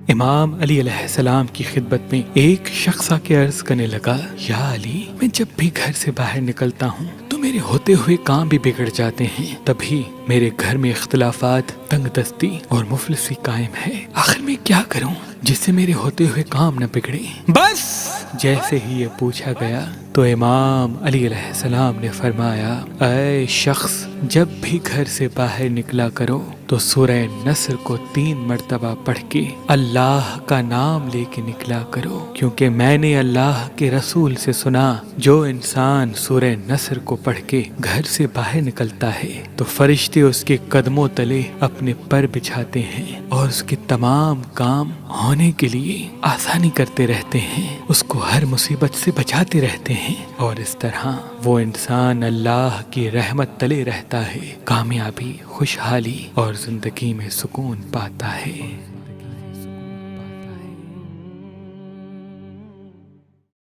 امام علی علیہ السلام کی خدمت میں ایک شخص آ کے عرض کرنے لگا، یا علی، میں جب بھی گھر سے باہر نکلتا ہوں تو میرے ہوتے ہوئے کام بھی بگڑ جاتے ہیں، تبھی میرے گھر میں اختلافات، تنگ دستی اور مفلسی قائم ہے۔ آخر میں کیا کروں جس سے میرے ہوتے ہوئے کام نہ بگڑے؟ بس جیسے ہی یہ پوچھا گیا تو امام علی علیہ السلام نے فرمایا، اے شخص، جب بھی گھر سے باہر نکلا کرو تو سورہ نصر کو 3 مرتبہ پڑھ کے اللہ کا نام لے کے نکلا کرو، کیونکہ میں نے اللہ کے رسول سے سنا، جو انسان سورہ نصر کو پڑھ کے گھر سے باہر نکلتا ہے تو فرشتے اس کے قدموں تلے اپنے پر بچھاتے ہیں اور اس کے تمام کام ہونے کے لیے آسانی کرتے رہتے ہیں، اس کو ہر مصیبت سے بچاتے رہتے ہیں، اور اس طرح وہ انسان اللہ کی رحمت تلے رہتا ہے، کامیابی، خوشحالی اور زندگی میں سکون پاتا ہے۔